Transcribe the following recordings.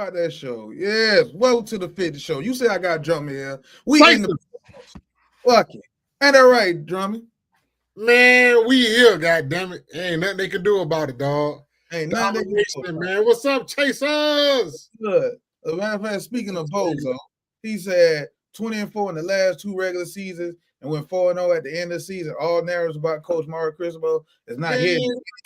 Start that show. Yes. Welcome to the 50 show. You say I got Drummond here. We Thank in the fuck it. Ain't that right, Drummond? Man, we here, goddammit. Ain't nothing they can do about it, dog. Ain't nothing they can do Domination, about it. man. What's up, Chasers? Good. As a matter of fact, speaking of Bozo, he said 20-4 in the last 2 regular seasons and went 4-0 at the end of the season. All narratives about Coach Mario Cristobal is not here.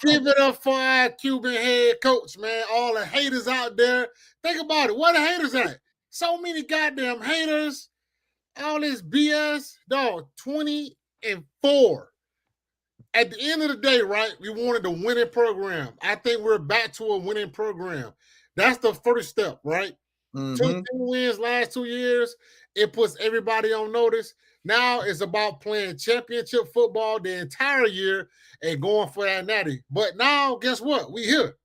Give it up for our Cuban head coach, man. All the haters out there. Think about it. Where the haters at? So many goddamn haters. All this BS. Dog, 20-4. At the end of the day, right, we wanted a winning program. I think we're back to a winning program. That's the first step, right? 2 wins last 2 years. It puts everybody on notice. Now it's about playing championship football the entire year and going for that natty. But now, guess what? We here.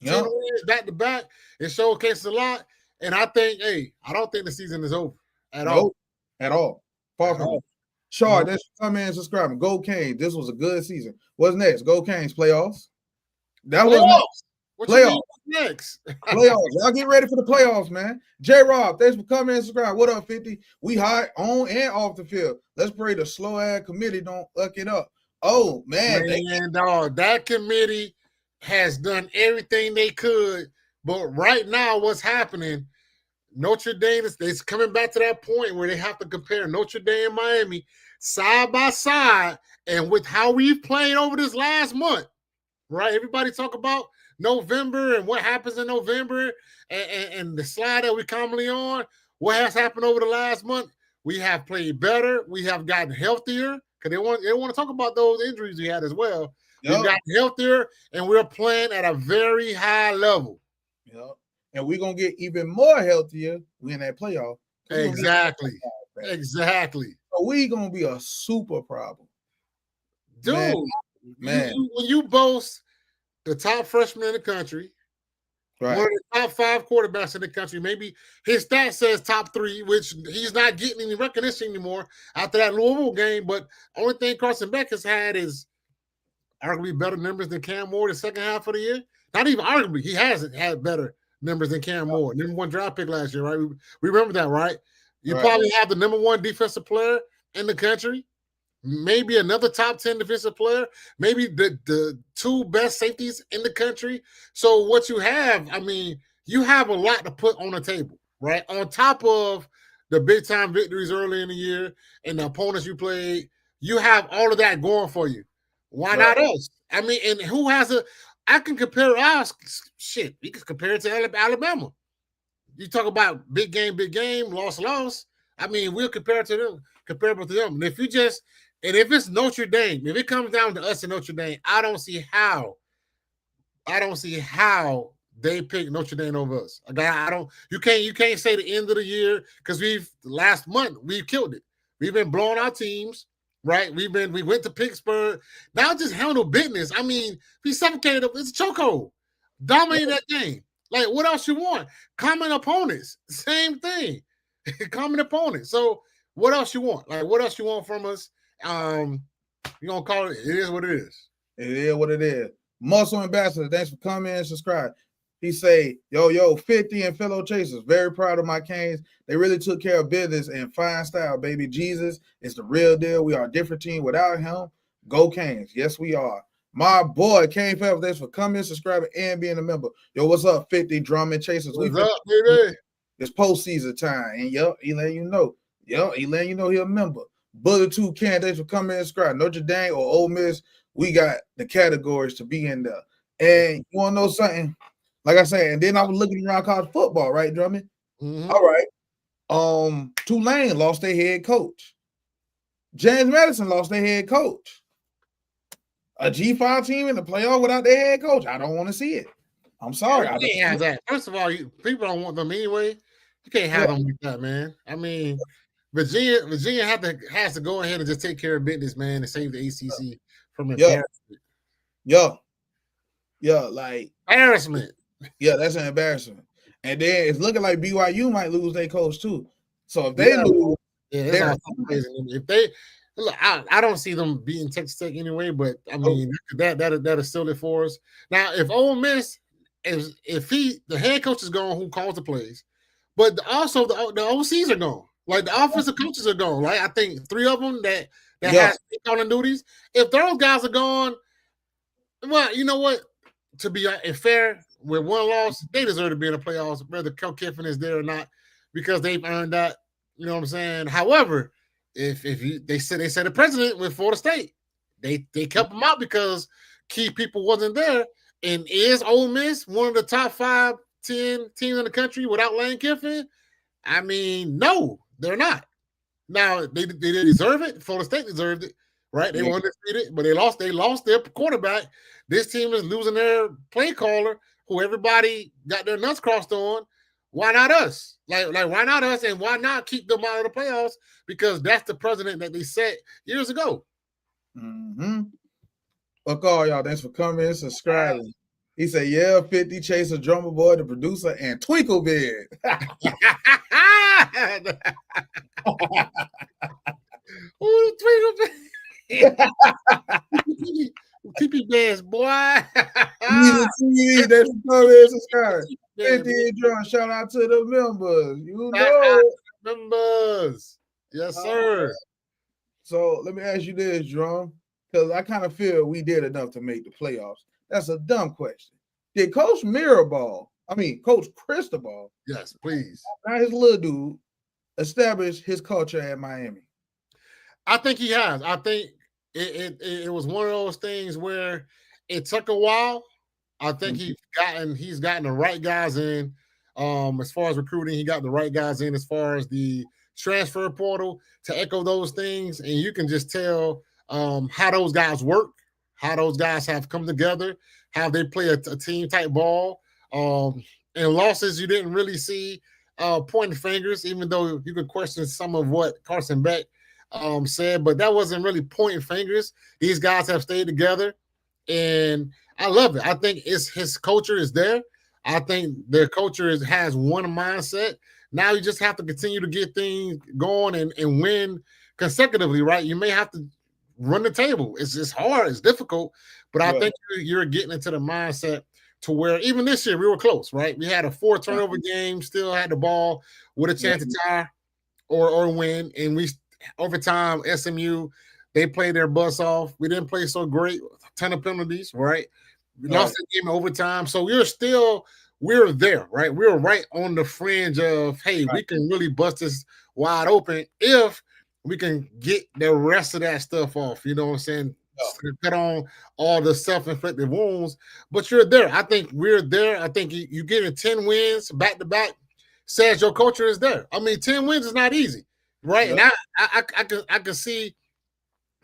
10 wins back to back. It showcases a lot. And I think, I don't think the season is over at all. At all. Far from it. Shaw, that's come in and subscribe. Go Canes. This was a good season. What's next? Go Canes playoffs. That was next. Playoffs. Next. Playoffs. Y'all get ready for the playoffs, man. J Rob, thanks for coming and subscribe. What up, 50? We hot on and off the field. Let's pray the slow ass committee don't fuck it up. Oh man, dog, that committee has done everything they could, but right now, what's happening? Notre Dame is coming back to that point where they have to compare Notre Dame and Miami side by side, and with how we've played over this last month, right? Everybody talk about November and what happens in November and the slide that we're commonly on. What has happened over the last month? We have played better. We have gotten healthier because they want to talk about those injuries we had as well. Yep. We've gotten healthier and we're playing at a very high level. Yep. And we're going to get even more healthier when that playoff. Exactly. So we going to be a super problem. Dude, man. When you boast the top freshman in the country, right, one of the top 5 quarterbacks in the country, maybe his stat says top 3, which he's not getting any recognition anymore after that Louisville game. But only thing Carson Beck has had is arguably better numbers than Cam Moore the second half of the year. Not even arguably, he hasn't had better numbers than Cam Moore. Number 1 draft pick last year, right? We remember that, right? You probably have the number 1 defensive player in the country. Maybe another top 10 defensive player, maybe the 2 best safeties in the country. So what you have, I mean, you have a lot to put on the table, right? On top of the big-time victories early in the year and the opponents you played, you have all of that going for you. Why not us? I mean, and who has I can compare us, shit, we can compare it to Alabama. You talk about big game, loss. I mean, we'll compare it to them, comparable to them. And if it's Notre Dame, if it comes down to us and Notre Dame, I don't see how they pick Notre Dame over us. You can't say the end of the year because last month we've killed it. We've been blowing our teams, right? We went to Pittsburgh. Now just handle business. I mean, we suffocated them. It's a chokehold. Dominate that game. Like, what else you want? Common opponents. Same thing. Common opponents. So what else you want? Like, what else you want from us? You're gonna call it. It is what it is. It is what it is. Muscle Ambassador, thanks for coming and subscribe. He say, yo, 50 and fellow chasers, very proud of my Canes. They really took care of business in fine style, baby. Jesus is the real deal. We are a different team without him. Go Canes. Yes, we are. My boy, Kane Phelps, thanks for coming, subscribing, and being a member. Yo, what's up, 50 Drummond Chasers? What's up, baby? It's postseason time, and he letting you know. He letting you know he a member. Bullet 2 candidates for coming and subscribe. Notre Dame or Ole Miss, we got the categories to be in there. And you want to know something? Like I said, and then I was looking around college football, right, Drummond? Mm-hmm. All right. Tulane lost their head coach. James Madison lost their head coach. A G5 team in the playoff without their head coach, I don't want to see it. I'm sorry. You can't have that. First of all, people don't want them anyway. You can't have them like that, man. I mean, Virginia has to go ahead and just take care of business, man, and save the ACC from embarrassment. Like embarrassment. Yeah, that's an embarrassment. And then it's looking like BYU might lose their coach too. So if they lose, if they look, I don't see them beating Texas Tech anyway. But I mean, that'll seal it for us. Now, if Ole Miss if the head coach is gone, who calls the plays, but also the OCs are gone. Like the offensive coaches are gone. Right, I think 3 of them that has calling duties. If those guys are gone, well, you know what? To be fair, with one loss, they deserve to be in the playoffs, whether Kel Kiffin is there or not, because they've earned that. You know what I'm saying? However, if they said the president with Florida State, they kept him out because key people wasn't there. And is Ole Miss one of the top 5, 10 teams in the country without Lane Kiffin? I mean, no, they're not. Now they deserve it. Florida State deserved it, right? They were undefeated, but they lost their quarterback. This team is losing their play caller, who everybody got their nuts crossed on. Why not us? Like why not us? And why not keep them out of the playoffs? Because that's the president that they set years ago. Mm-hmm. Fuck all y'all. Thanks for coming and subscribing. He said, yeah, 50, Chaser, Drummer Boy, the producer, and Twinkle Beard. Ooh, Twinkle Beard. TP Bands, boy. Thanks for coming and subscribing. 50 Drum, shout out to the members. You know. Members. Yes, sir. So let me ask you this, Drum, because I kind of feel we did enough to make the playoffs. That's a dumb question. Did Coach Coach Cristobal, yes, please, not his little dude, establish his culture at Miami? I think he has. I think it was one of those things where it took a while. I think he's gotten the right guys in. As far as recruiting, he got the right guys in as far as the transfer portal to echo those things, and you can just tell how those guys work, how those guys have come together, how they play a team type ball. And losses, you didn't really see pointing fingers, even though you could question some of what Carson Beck said, but that wasn't really pointing fingers. These guys have stayed together, and I love it. I think his culture is there. I think their culture has one mindset. Now you just have to continue to get things going and win consecutively, right? You may have to run the table. It's hard. It's difficult, but I think you're getting into the mindset to where even this year we were close, right? We had a 4 turnover game, still had the ball with a chance to tie or win, and we overtime SMU, they played their butts off. We didn't play so great, a ton of penalties, right? We lost the game in overtime, so we're there, right? We're right on the fringe of, hey, we can really bust this wide open if we can get the rest of that stuff off. You know what I'm saying? Cut on all the self-inflicted wounds, but you're there. I think we're there. I think you getting 10 wins back-to-back says your culture is there. I mean, 10 wins is not easy, right? And I can see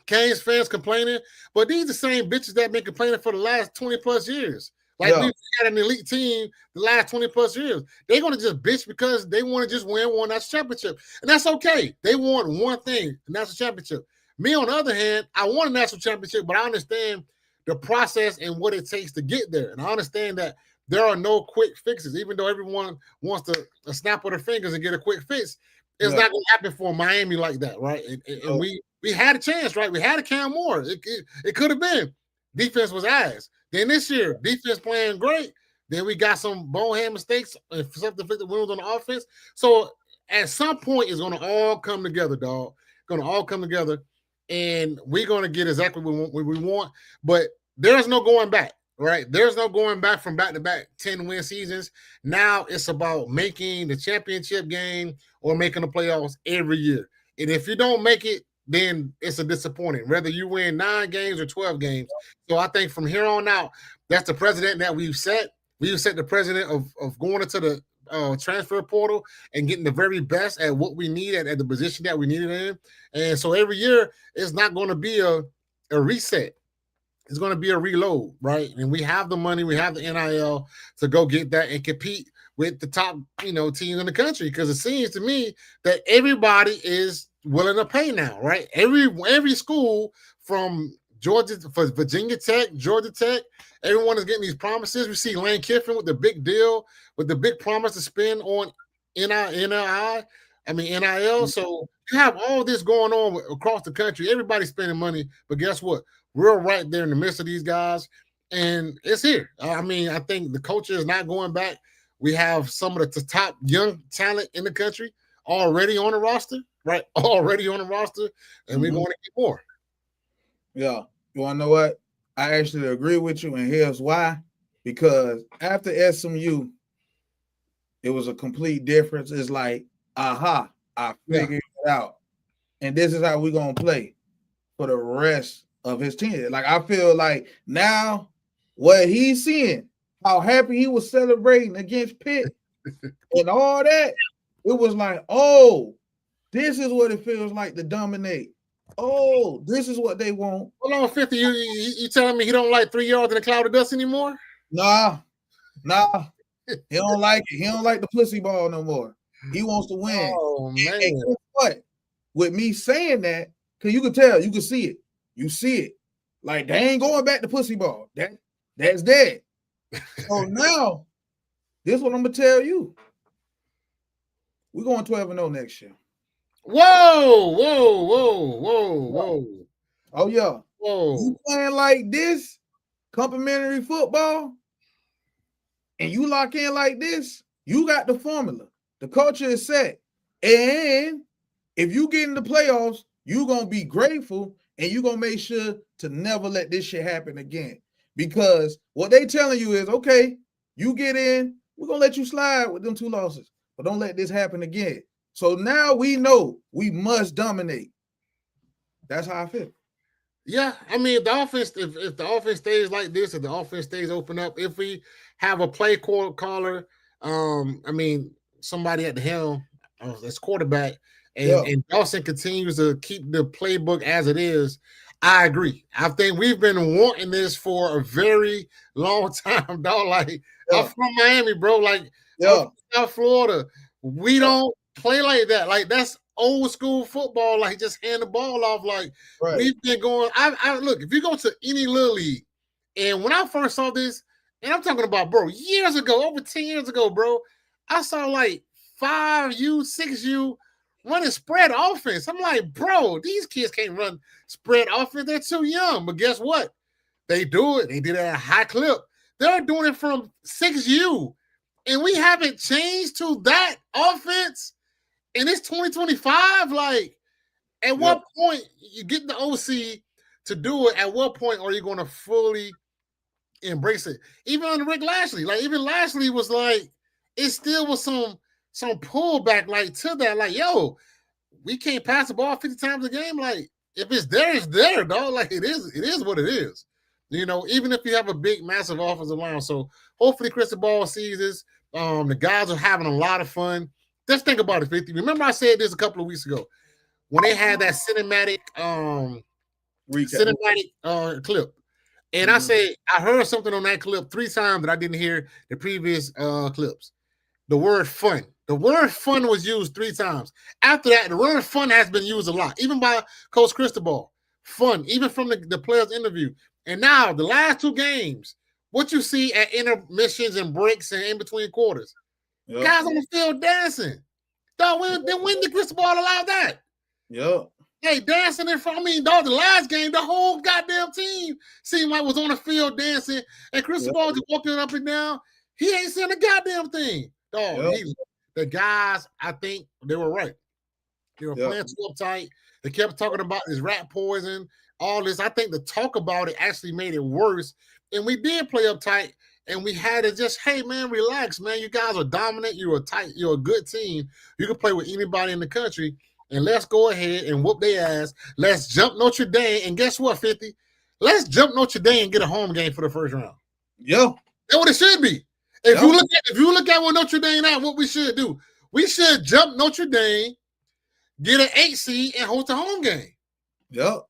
Canes fans complaining, but these are the same bitches that have been complaining for the last 20-plus years. Like we had an elite team the last 20-plus years. They're going to just bitch because they want to just win one national championship. And that's okay. They want one thing, the national championship. Me, on the other hand, I want a national championship, but I understand the process and what it takes to get there. And I understand that there are no quick fixes. Even though everyone wants to snap of their fingers and get a quick fix, it's not going to happen for Miami like that, right? And we had a chance, right? We had a Cam Moore. It could have been. Defense was ass. Then this year, defense playing great. Then we got some bonehead mistakes and self-inflicted wounds on the offense. So at some point, it's going to all come together, dog. Going to all come together, and we're going to get exactly what we want. But there's no going back, right? There's no going back from back-to-back 10-win seasons. Now it's about making the championship game or making the playoffs every year. And if you don't make it, then it's a disappointing, whether you win 9 games or 12 games. So I think from here on out, that's the president that we've set. We've set the president of going into the transfer portal and getting the very best at what we need at the position that we need it in. And so every year, it's not going to be a reset. It's going to be a reload, right? And we have the money, we have the NIL to go get that and compete with the top, teams in the country. Because it seems to me that everybody is willing to pay now, right? Every school from Virginia Tech, Georgia Tech, everyone is getting these promises. We see Lane Kiffin with the big deal, with the big promise to spend on NIL. So you have all this going on across the country. Everybody's spending money, but guess what? We're right there in the midst of these guys. and it's here. I mean, I think the culture is not going back. We have some of the top young talent in the country already on the roster, right? Already on the roster, and we're going to get more. Yeah. You want to know what? I actually agree with you, and here's why. Because after SMU, it was a complete difference. It's like, aha, I figured it out. And this is how we're going to play for the rest of his team. Like, I feel like now what he's seeing, how happy he was celebrating against Pitt and all that, it was like, oh, this is what it feels like to dominate. Oh, this is what they want. Hold on, 50. You telling me he don't like 3 yards in a cloud of dust anymore? Nah. He don't like it. He don't like the pussy ball no more. He wants to win. Oh, man. And guess what? With me saying that, because you can tell, you can see it. You see it. Like, they ain't going back to pussy ball. That's dead. So now, this is what I'm going to tell you. We're going 12-0 next year. Whoa. Oh, yeah. Whoa. You playing like this, complimentary football, and you lock in like this, you got the formula. The culture is set. And if you get in the playoffs, you're going to be grateful, and you're going to make sure to never let this shit happen again. Because what they telling you is, okay, you get in, we're going to let you slide with them 2 losses, but don't let this happen again. So now we know we must dominate. That's how I feel. Yeah, I mean, if the offense, if the offense stays like this, if the offense stays open up, if we have a play caller, I mean, somebody at the helm as quarterback, and Dawson continues to keep the playbook as it is, I agree. I think we've been wanting this for a very long time, dog. Like, I'm from Miami, bro. Like, I'm from South Florida. We don't play like that. Like, that's old school football. Like, just hand the ball off. Like, we've been going. I look, if you go to any little league, and when I first saw this, and I'm talking about, bro, years ago, over 10 years ago, bro, I saw like 5U, 6U running spread offense. I'm like, bro, these kids can't run spread offense. They're too young. But guess what? They do it. They did it at a high clip. They're doing it from 6U. And we haven't changed to that offense. And it's 2025. Like, at what point you get the OC to do it? At what point are you going to fully embrace it? Even under Rick Lashley, like, even Lashley was like, it still was some pullback, like, to that, like, yo, we can't pass the ball 50 times a game. Like, if it's there, dog. Like, it is what it is. You know, even if you have a big, massive offensive line. So hopefully Cristobal sees this. The guys are having a lot of fun. Just think about it, 50. Remember I said this a couple of weeks ago when they had that cinematic clip. And I said, I heard something on that clip 3 times that I didn't hear the previous clips. The word fun. The word fun was used 3 times. After that, the word fun has been used a lot, even by Coach Cristobal. Fun, even from the players' interview. And now, the last 2 games, what you see at intermissions and breaks and in between quarters, guys on the field dancing. Dog, when did Cristobal allow that? Yep. Hey, dancing in front. I mean, dog, the last game, the whole goddamn team seemed like was on the field dancing, and Cristobal just walking up and down. He ain't saying a goddamn thing. Dog, the guys, I think they were right. They were playing too uptight. They kept talking about this rat poison, all this. I think the talk about it actually made it worse. And we did play uptight, and we had to just, hey, man, relax, man. You guys are dominant. You're a good team. You can play with anybody in the country. And let's go ahead and whoop their ass. Let's jump Notre Dame. And guess what, 50? Let's jump Notre Dame and get a home game for the first round. Yeah. That's what it should be. If you look at what Notre Dame at, what we should do, we should jump Notre Dame, get an 8 seed, and host a home game. Yep.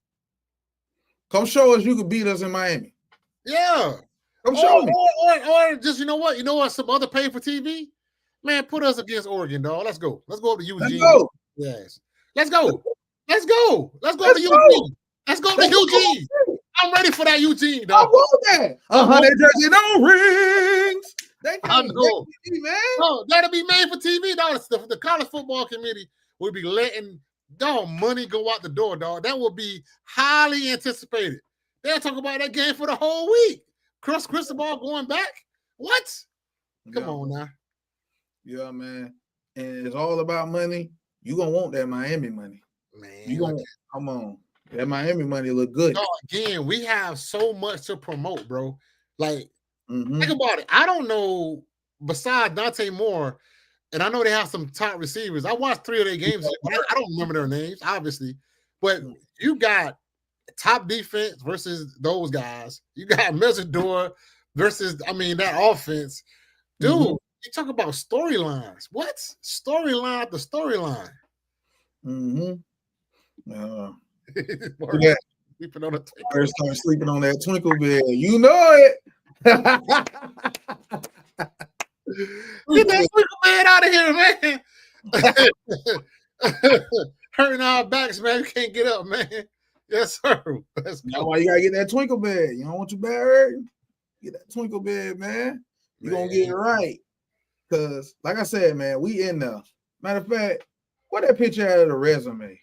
Come show us you could beat us in Miami. Yeah. Come show me. Or just, you know what? Some other pay for TV? Man, put us against Oregon, dog. Let's go. Let's go up to Eugene. Let's go. Yes. Let's go. Let's go. Let's go to Eugene. Let's go to Eugene. I'm ready for that Eugene, dog. I want that. 100 jersey, no rings. They can't TV, man. No, that'll be made for TV, dog. The college football committee will be letting money go out the door, dog. That will be highly anticipated. They'll talk about that game for the whole week. Cristobal going back? What? Come on now. Yeah, man. And it's all about money. You gonna want that Miami money, man. You gonna come on. That Miami money look good. So again, we have so much to promote, bro. Like, think about it. I don't know. Besides Dante Moore, and I know they have some top receivers. I watched 3 of their games. I don't remember their names, obviously, but you got top defense versus those guys. You got Mesidor versus, that offense. Dude, you talk about storylines. What? Storyline after storyline. Sleeping on first time sleeping on that twinkle bed. You know it. Get that twinkle bed out of here, man. Hurting our backs, man. We can't get up, man. Yes, sir. That's why you gotta get that twinkle bed. You don't want your back hurting? Get that twinkle bed, man. You're gonna get it right. Cause like I said, man, we in there. Matter of fact, what that picture out of the resume?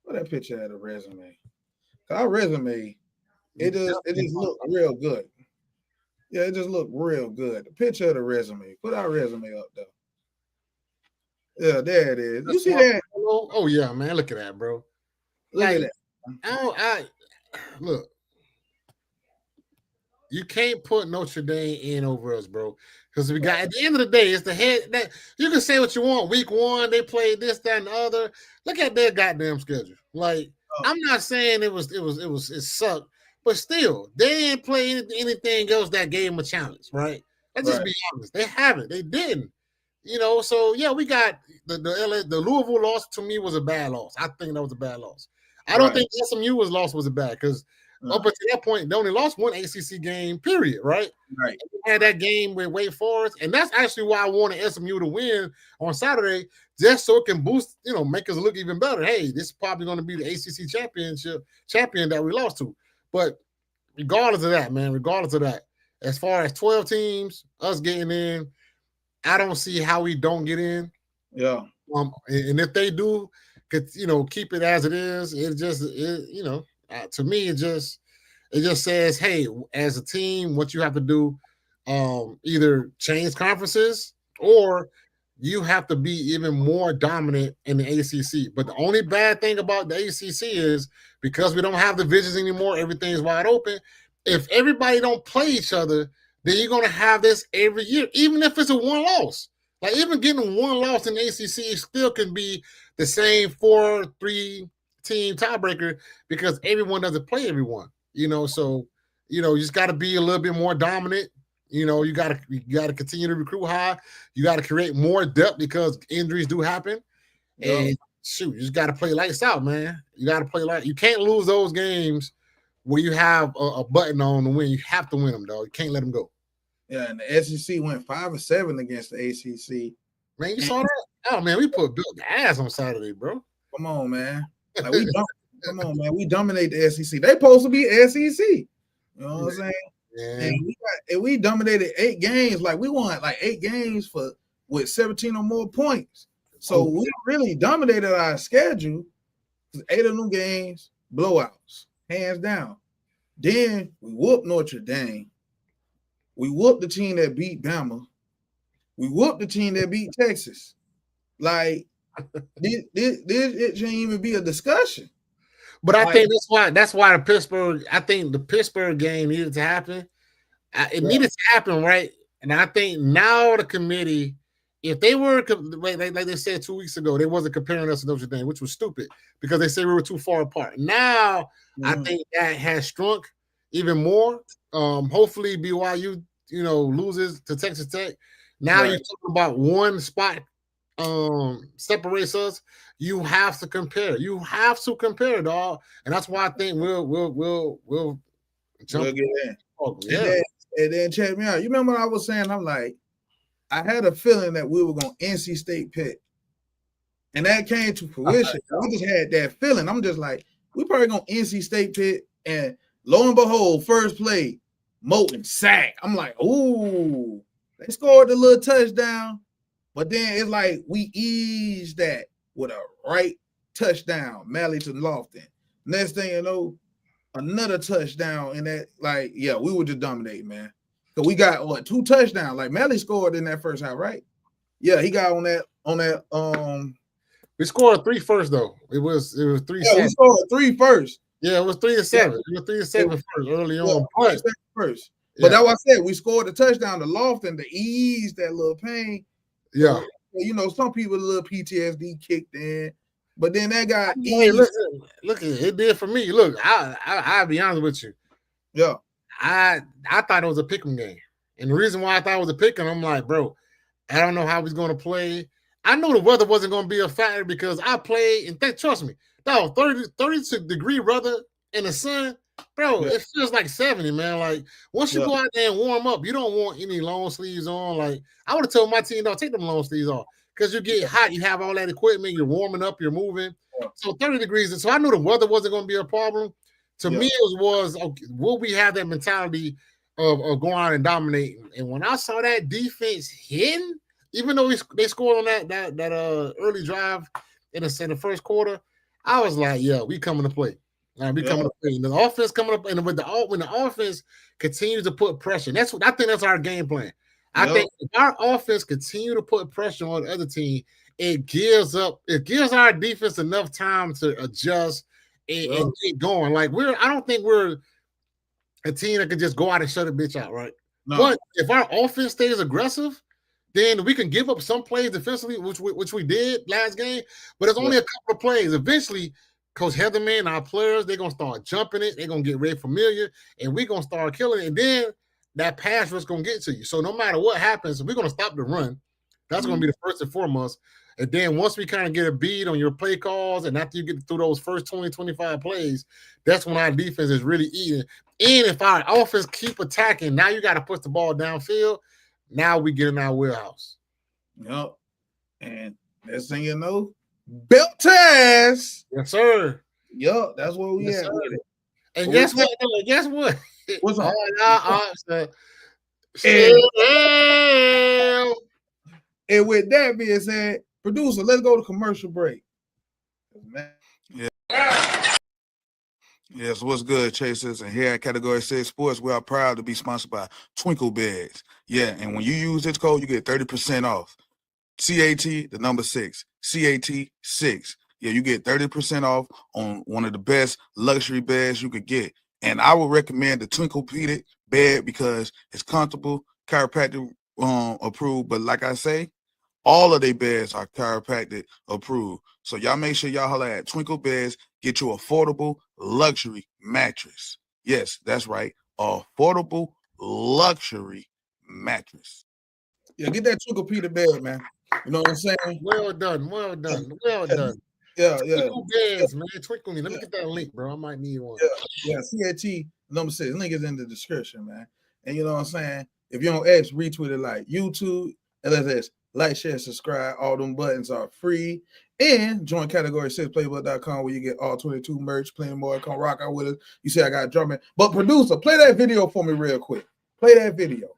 What that picture out of the resume? Cause our resume, it just look real good. Yeah, it just looked real good. The picture of the resume. Put our resume up there. Yeah, there it is. You see that? Oh yeah, man. Look at that, bro. Look at that. Look. You can't put Notre Dame in over us, bro. Because we got, at the end of the day, it's the head that you can say what you want. Week 1, they played this, that, and the other. Look at their goddamn schedule. Like, I'm not saying it sucked, but still, they didn't play anything else that gave them a challenge, right? Let's just be honest. They haven't. They didn't. So yeah, we got the Louisville loss. To me, was a bad loss. I think that was a bad loss. I don't think SMU was a bad, because up until that point, they only lost 1 ACC game, period, right? Right. They had that game with Wake Forest, and that's actually why I wanted SMU to win on Saturday, just so it can boost, make us look even better. Hey, this is probably going to be the ACC champion that we lost to. But regardless of that, man, as far as 12 teams, us getting in, I don't see how we don't get in. Yeah. And if they do, keep it as it is, to me, it just says, hey, as a team, what you have to do, either change conferences or you have to be even more dominant in the ACC. But the only bad thing about the ACC is because we don't have divisions anymore, everything's wide open. If everybody don't play each other, then you're going to have this every year, even if it's a 1 loss. Like, even getting 1 loss in the ACC still can be the same 4-3 team tiebreaker, because everyone doesn't play everyone, so you just got to be a little bit more dominant. You got to continue to recruit high. You got to create more depth, because injuries do happen. And shoot, you just got to play lights out, man. You got to play you can't lose those games where you have a button on to win. You have to win them, dog. You can't let them go. Yeah, and the SEC went 5-7 against the ACC. Man, you saw that? Oh man, we put Bill the ass on Saturday, bro. Come on, man. Like, come on, man. We dominate the SEC. They supposed to be SEC. You know what I'm saying? Yeah. And we dominated 8 games. Like, we won 8 games with 17 or more points. So we really dominated our schedule. 8 of them games, blowouts, hands down. Then we whooped Notre Dame. We whooped the team that beat Bama. We whooped the team that beat Texas. Like, this it shouldn't even be a discussion. But I think that's why the Pittsburgh game needed to happen. It needed to happen, right? And I think now the committee, if they were like they said 2 weeks ago, they wasn't comparing us to Notre Dame, which was stupid, because they said we were too far apart. Now I think that has shrunk even more. Hopefully BYU, loses to Texas Tech. Now you're talking about 1 spot separates us. You have to compare. You have to compare, dog. And that's why I think we'll jump. We'll get in. And then check me out. You remember what I was saying? I'm like, I had a feeling that we were going to NC State Pitt. And that came to fruition. I just had that feeling. I'm just like, we probably going to NC State Pitt. And lo and behold, first play, Moten sack. I'm like, ooh. They scored the little touchdown. But then it's like we eased that with a right touchdown, Malley to Lofton. Next thing you know, another touchdown in that. Like, yeah, we were just dominating, man. So we got what 2 touchdowns. Like Melly scored in that first half, right? Yeah, he got on that. We scored 3 first though. It was 3-7. Yeah, we scored 3 first. Yeah, it was 3-7. Yeah. It was 3-7 first early on. First. But that's what I said. We scored a touchdown, the loft and the ease, that little pain. Yeah. So, you know, some people a little PTSD kicked in, but then that got hey, look, it did for me. Look, I'll be honest with you. Yeah. I thought it was a pick'em game. And the reason why I thought it was a pick'em, I'm like, bro, I don't know how he's gonna play. I knew the weather wasn't gonna be a factor because I played, and trust me, dog, 30-degree weather in the sun, bro, it feels like 70, man. Like once you go out there and warm up, you don't want any long sleeves on. Like I would have told my team, don't take them long sleeves off because you get hot, you have all that equipment, you're warming up, you're moving. So 30 degrees. And so I knew the weather wasn't gonna be a problem. To me, it was okay, will we have that mentality of going out and dominating? And when I saw that defense hitting, even though they scored on that early drive in the first quarter, I was like, yeah, we coming to play. We coming to play. And the offense coming up, and when the offense continues to put pressure, I think that's our game plan. I think if our offense continue to put pressure on the other team, it gives our defense enough time to adjust and get going. Like I don't think we're a team that can just go out and shut a bitch out, right? No. But if our offense stays aggressive, then we can give up some plays defensively, which we did last game. But it's only a couple of plays. Eventually, Coach Heatherman, our players, they're gonna start jumping it. They're gonna get very familiar, and we're gonna start killing it. And then that pass rush gonna get to you. So no matter what happens, we're gonna stop the run. That's gonna be the first and foremost. And then once we kind of get a bead on your play calls, and after you get through those first 20, 25 plays, that's when our defense is really eating. And if our offense keep attacking, now you got to push the ball downfield. Now we get in our wheelhouse. Yep. And next thing you know, belt test. Yes, sir. Yep, that's what we at. And guess what? Guess what? What's up? And with that being said, producer, let's go to commercial break. Yes, what's good, Chasers? And here at Category 6 Sports, we are proud to be sponsored by Twinkle Beds. Yeah, and when you use this code, you get 30% off. CAT, the number 6. CAT 6. Yeah, you get 30% off on one of the best luxury beds you could get. And I would recommend the Twinkle-peated bed because it's comfortable, chiropractic approved. But like I say, all of their beds are chiropractic approved. So y'all make sure y'all holler at Twinkle Beds, get you affordable luxury mattress. Yes, that's right. Affordable luxury mattress. Yeah, get that Twinkle-peated bed, man. You know what I'm saying? Well done. Yeah. Twinkle Beds, man. Twinkle me. Let me get that link, bro. I might need one. Yeah. CAT number 6. Link is in the description, man. And you know what I'm saying? If you're on X, retweet it like YouTube, LSS. Like, share, subscribe. All them buttons are free. And join Category 6 Playbook.com where you get all 22 merch, plenty more. Come rock out with us. You say I got drumming. But producer, play that video for me real quick. Play that video.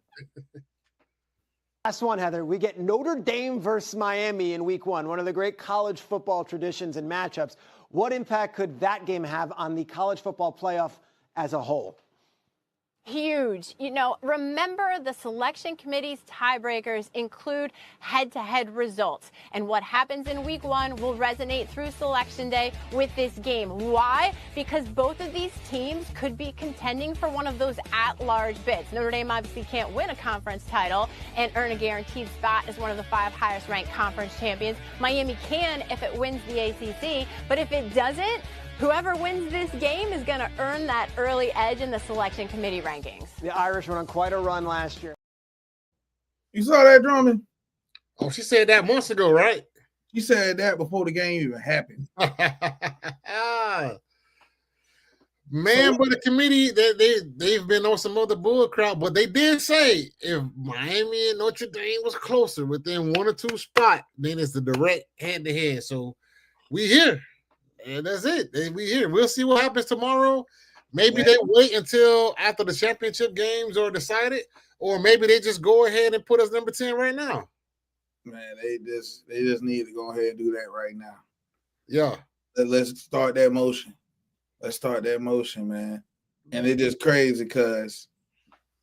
Last one, Heather. We get Notre Dame versus Miami in week one of the great college football traditions and matchups. What impact could that game have on the college football playoff as a whole? Huge. You know, remember the selection committee's tiebreakers include head-to-head results. And what happens in week one will resonate through selection day with this game. Why? Because both of these teams could be contending for one of those at-large bids. Notre Dame obviously can't win a conference title and earn a guaranteed spot as one of the 5 highest-ranked conference champions. Miami can if it wins the ACC, but if it doesn't, whoever wins this game is going to earn that early edge in the selection committee rankings. The Irish went on quite a run last year. You saw that, Drummond? Oh, she said that months ago, right? She said that before the game even happened. Man, but the committee, they've been on some other bull crap, but they did say if Miami and Notre Dame was closer within 1 or 2 spots, then it's the direct head-to-head. So we here. And that's it. We here. We'll see what happens tomorrow. Maybe they wait until after the championship games are decided, or maybe they just go ahead and put us number 10 right now. Man, they just need to go ahead and do that right now. Yeah. Let's start that motion. Let's start that motion, man. And it's just crazy because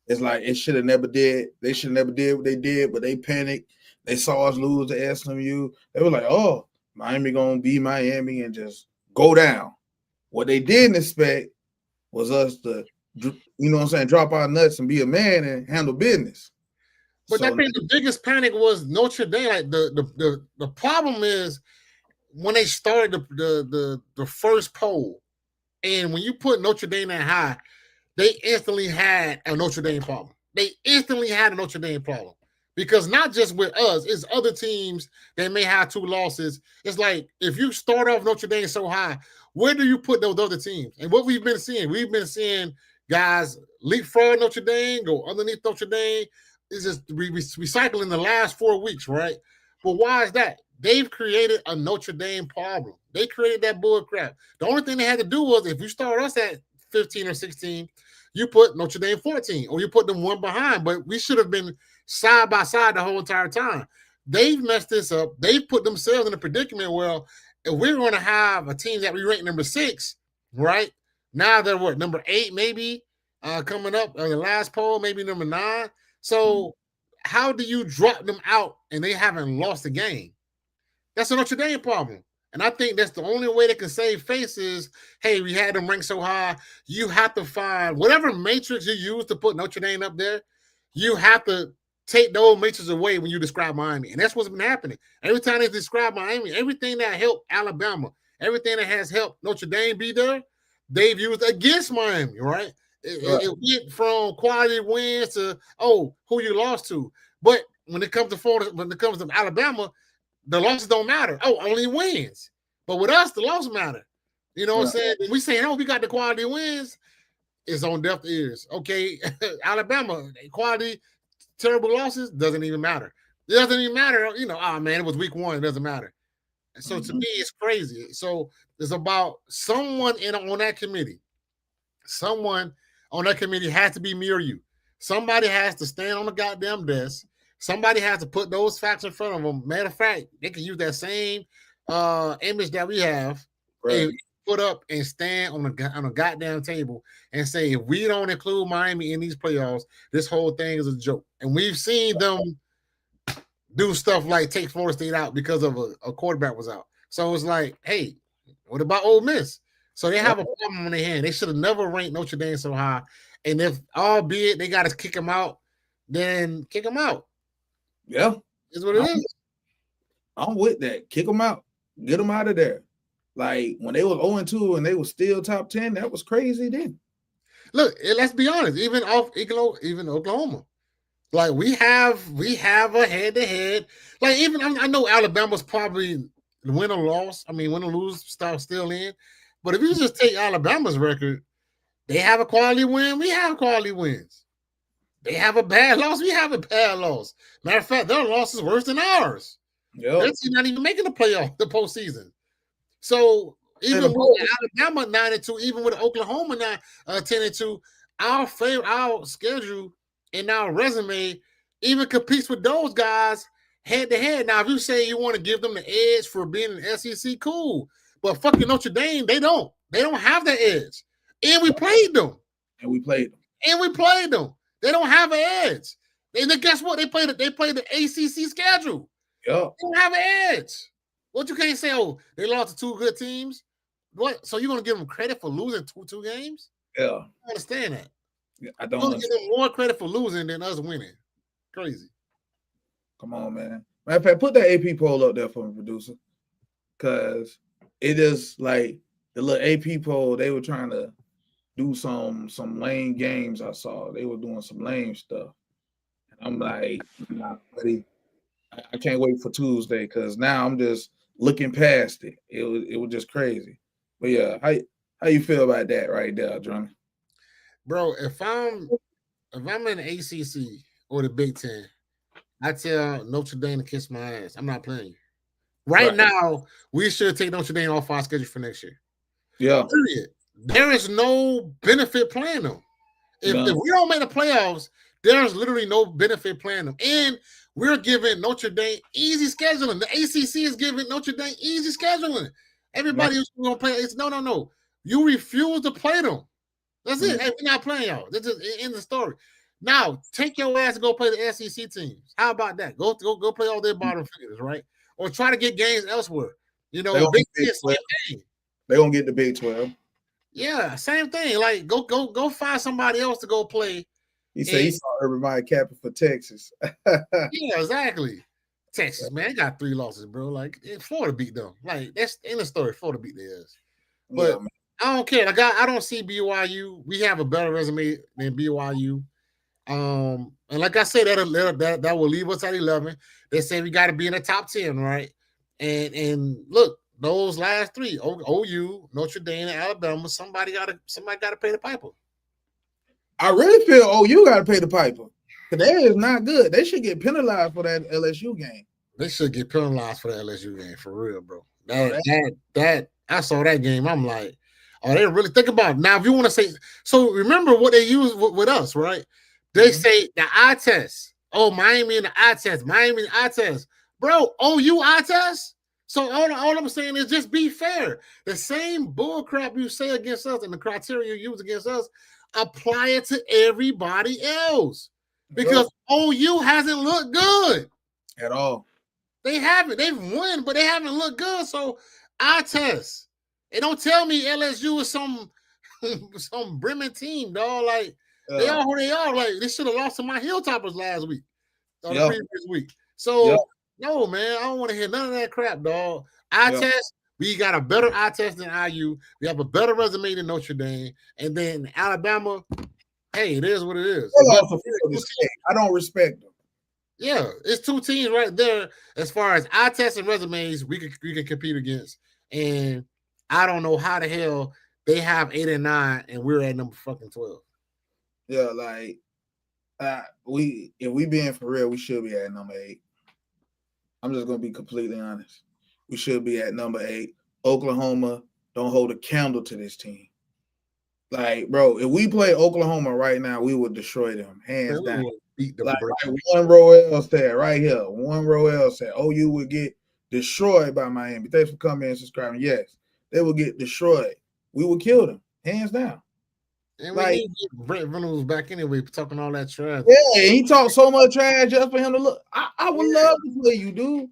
it's like it should have never did. They should have never did what they did, but they panicked. They saw us lose to SMU. They were like, "Oh, Miami gonna be Miami and just go down." What they didn't expect was us to, you know what I'm saying, drop our nuts and be a man and handle business. But so, I think the biggest panic was Notre Dame. Like the problem is when they started the first poll, and when you put Notre Dame that high, they instantly had a Notre Dame problem. They instantly had a Notre Dame problem. Because not just with us, it's other teams that may have 2 losses. It's like if you start off Notre Dame so high, where do you put those other teams? And what we've been seeing guys leapfrog Notre Dame, go underneath Notre Dame. It's just recycling the last 4 weeks, right? But why is that? They've created a Notre Dame problem. They created that bull crap. The only thing they had to do was if you start us at 15 or 16, you put Notre Dame 14, or you put them one behind. But we should have been side by side the whole entire time. They've messed this up. They've put themselves in a predicament where if we're going to have a team that we rank number 6, right? Now they're what, number 8 maybe coming up on the last poll, maybe number 9. So how do you drop them out and they haven't lost a game? That's a Notre Dame problem. And I think that's the only way they can save face is, hey, we had them ranked so high. You have to find whatever matrix you use to put Notre Dame up there. You have to take those matrices away when you describe Miami. And that's what's been happening. Every time they describe Miami, everything that helped Alabama, everything that has helped Notre Dame be there, they've used against Miami, right? It went from quality wins to, who you lost to. But when it comes to Florida, when it comes to Alabama, the losses don't matter. Only wins. But with us, the losses matter. You know what I'm saying? When we saying, we got the quality wins, it's on deaf ears. Okay, Alabama, quality, terrible losses, doesn't even matter. It doesn't even matter. It was week 1. It doesn't matter. And so to me, it's crazy. So it's about someone on that committee. Someone on that committee has to be me or you. Somebody has to stand on the goddamn desk. Somebody has to put those facts in front of them. Matter of fact, they can use that same image that we have and put up and stand on a goddamn table and say, if we don't include Miami in these playoffs, this whole thing is a joke. And we've seen them do stuff like take Florida State out because of a quarterback was out. So it's like, hey, what about Ole Miss? So they have a problem on their hand. They should have never ranked Notre Dame so high. And if, albeit they got to kick them out, then kick them out. Yeah. Is what it is. I'm with that. Kick them out. Get them out of there. Like, when they was 0-2 and they were still top 10, that was crazy then. Look, let's be honest. Even Oklahoma. Like, we have a head-to-head. Like, even I know Alabama's probably win or loss. I mean, win or lose, still in. But if you just take Alabama's record, they have a quality win. We have quality wins. They have a bad loss. We have a bad loss. Matter of fact, their loss is worse than ours. Yep. They're not even making the playoff, the postseason. So even with Alabama 9-2, even with Oklahoma 10-2, our schedule and our resume even competes with those guys head to head. Now, if you say you want to give them the edge for being an SEC, cool. But fucking Notre Dame, they don't. They don't have the edge. And we played them. They don't have an edge. And guess what? They played the ACC schedule. Yep. They don't have an edge. What you can't say, they lost to 2 good teams. What? So you're gonna give them credit for losing two games? Yeah. I don't understand that. Yeah, I don't. You're gonna give them more credit for losing than us winning. Crazy. Come on, man. Matter of fact, put that AP poll up there for me, producer. Cause it is like the little AP poll, they were trying to do some lame games. I saw they were doing some lame stuff. And I'm like, nah, buddy, I can't wait for Tuesday because now I'm just looking past it. It was just crazy. But yeah, how you feel about that right there, Johnny? Bro, if I'm in the ACC or the Big Ten, I tell Notre Dame to kiss my ass. I'm not playing. Right now, we should take Notre Dame off our schedule for next year. Yeah. Period. There is no benefit playing them. If we don't make the playoffs, there's literally no benefit playing them. And we're giving Notre Dame easy scheduling. The ACC is giving Notre Dame easy scheduling. Everybody who's going to play, it's no. You refuse to play them. That's it. Hey, we're not playing y'all. That's just in the story. Now, take your ass and go play the SEC teams. How about that? Go play all their bottom feeders, right? Or try to get games elsewhere. You know, Big 10, same thing. They're gonna get the Big 12. Yeah, same thing. Like, go find somebody else to go play. He said he saw everybody capping for Texas. Yeah, exactly. Texas, man, they got 3 losses, bro. Like, Florida beat them. Like, that's in the story. Florida beat theirs. But yeah, I don't care. Like, I don't see BYU. We have a better resume than BYU. And like I said, that will leave us at 11. They say we got to be in the top 10, right? And look, those last 3, OU, Notre Dame, and Alabama, somebody got to pay the piper. I really feel OU got to pay the piper. That is not good. They should get penalized for that LSU game. They should get penalized for that LSU game, for real, bro. That I saw that game. I'm like, oh, they really think about it. Now, if you want to say, so remember what they use with us, right? They say the eye test. Oh, Miami and the eye test. Miami and the eye test. Bro, OU eye test? So all I'm saying is just be fair. The same bull crap you say against us and the criteria you use against us, apply it to everybody else. Because OU hasn't looked good. At all. They haven't. They've won, but they haven't looked good. So eye test. And don't tell me LSU is some brimming team, dog. Like, they are who they are. Like, they should have lost to my Hilltoppers last week or the previous week. So, no, man, I don't want to hear none of that crap, dog. Eye test, we got a better eye test than IU. We have a better resume than Notre Dame. And then Alabama, hey, it is what it is. I don't respect them. Yeah, it's 2 teams right there as far as eye tests and resumes we can compete against. And I don't know how the hell they have 8 and 9 and we're at number fucking 12. Yeah, like if we being for real, we should be at number 8. I'm just gonna be completely honest. We should be at number 8. Oklahoma don't hold a candle to this team. Like, bro, if we play Oklahoma right now, we would destroy them hands down. Like one row else there, right here. One row else there. OU would get destroyed by Miami. Thanks for coming and subscribing. Yes, they would get destroyed. We would kill them hands down. And we need to get Brent Reynolds back anyway, talking all that trash. Yeah, he talked so much trash just for him to look. I would love to play you, dude.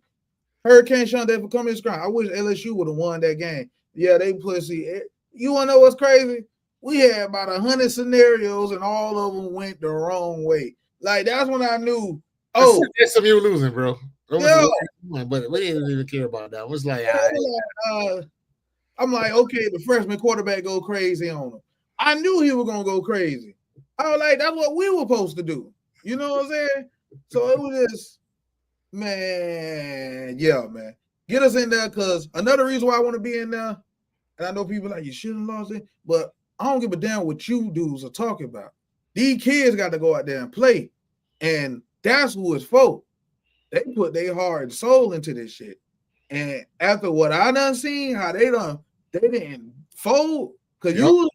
Hurricane Sean, thanks for coming and subscribing. I wish LSU would have won that game. Yeah, they pussy. You want to know what's crazy? We had about 100 scenarios and all of them went the wrong way. Like, that's when I knew, it's some you losing, bro. But we didn't even care about that. It was like, I'm like, okay, the freshman quarterback go crazy on him. I knew he was going to go crazy. I was like, that's what we were supposed to do. You know what I'm saying? So it was just, man, get us in there, because another reason why I want to be in there, and I know people like, you shouldn't have lost it, but I don't give a damn what you dudes are talking about. These kids got to go out there and play, and that's who it's for. They put their heart and soul into this shit. And after what I done seen, how they didn't fold, because usually